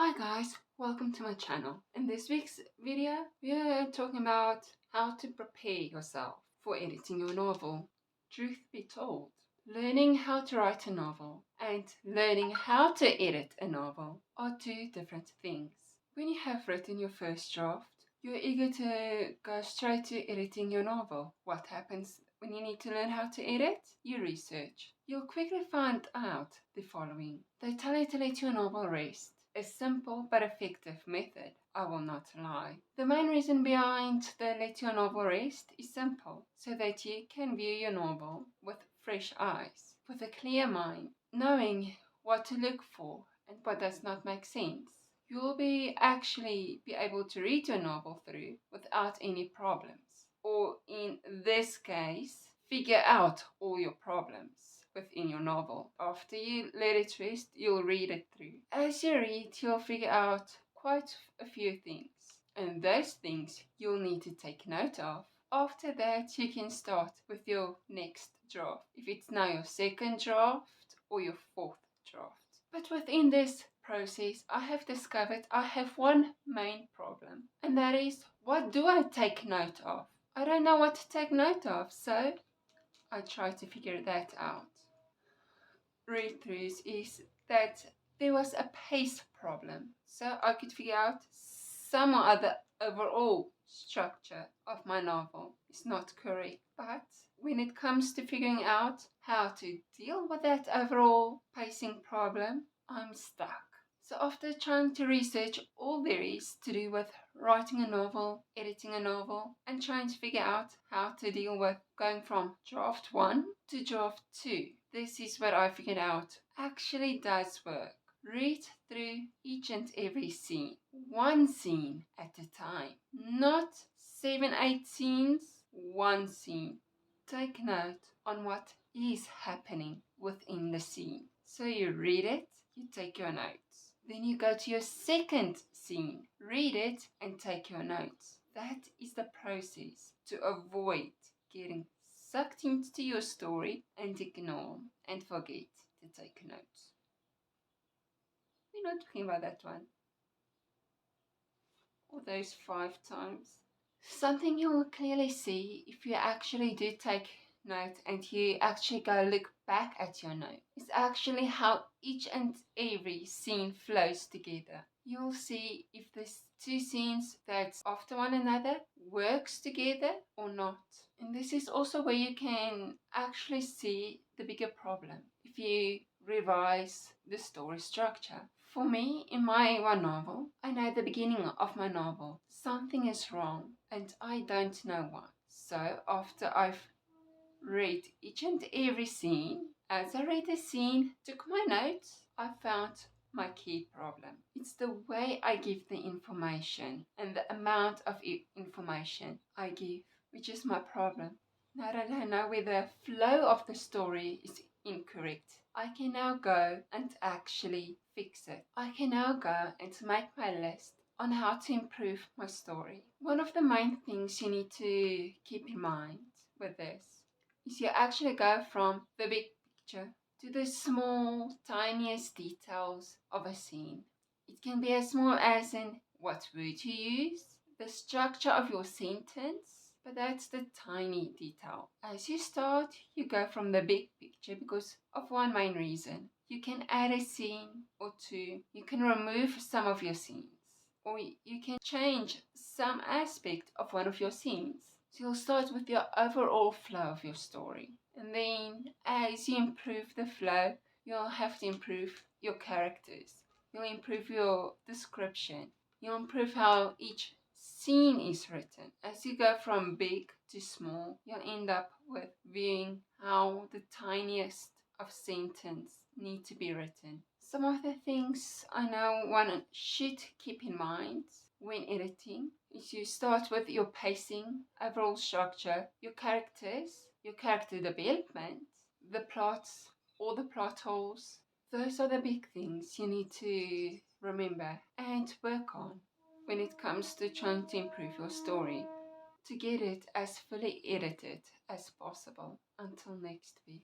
Hi guys, welcome to my channel. In this week's video, we are talking about how to prepare yourself for editing your novel. Truth be told, learning how to write a novel and learning how to edit a novel are two different things. When you have written your first draft, you're eager to go straight to editing your novel. What happens when you need to learn how to edit? You research. You'll quickly find out the following. They tell you to let your novel rest. A simple but effective method, I will not lie. The main reason behind the let your novel rest is simple, so that you can view your novel with fresh eyes, with a clear mind, knowing what to look for and what does not make sense. You will actually be able to read your novel through without any problems, or in this case, figure out all your problems within your novel. After you let it rest, you'll read it through. As you read, you'll figure out quite a few things, and those things you'll need to take note of. After that, you can start with your next draft, if it's now your second draft or your fourth draft. But within this process, I have discovered I have one main problem, and that is, what do I take note of? I don't know what to take note of, so I try to figure that out. Read-throughs is that there was a pace problem, so I could figure out some of the overall structure of my novel is not correct. But when it comes to figuring out how to deal with that overall pacing problem, I'm stuck. So after trying to research all there is to do with writing a novel, editing a novel, and trying to figure out how to deal with going from draft 1 to draft 2, this is what I figured out actually does work. Read through each and every scene, one scene at a time, not 7-8 scenes, one scene. Take note on what is happening within the scene. So you read it, you take your notes. Then you go to your second scene, read it and take your notes. That is the process to avoid getting sucked into your story and ignore and forget to take notes. We're not talking about that one. Or those 5 times. Something you will clearly see if you actually do take note and you actually go look back at your note is actually how each and every scene flows together. You'll see if there's 2 scenes that's after one another works together or not. And this is also where you can actually see the bigger problem if you revise the story structure. For me, in my one novel, I know at the beginning of my novel something is wrong and I don't know what. So after I've read each and every scene, as I read the scene, took my notes, I found my key problem. It's the way I give the information and the amount of information I give, which is my problem. Now that I know where the flow of the story is incorrect, I can now go and actually fix it. I can now go and make my list on how to improve my story. One of the main things you need to keep in mind with this is you actually go from the big picture to the small, tiniest details of a scene. It can be as small as in what word you use, the structure of your sentence, but that's the tiny detail. As you start, you go from the big picture because of one main reason. You can add a scene or two, you can remove some of your scenes, or you can change some aspect of one of your scenes. So you'll start with your overall flow of your story. And then as you improve the flow, you'll have to improve your characters. You'll improve your description. You'll improve how each scene is written. As you go from big to small, you'll end up with viewing how the tiniest of sentence need to be written. Some of the things I know one should keep in mind when editing is you start with your pacing, overall structure, your characters, your character development, the plots, all the plot holes. Those are the big things you need to remember and work on when it comes to trying to improve your story to get it as fully edited as possible. Until next week.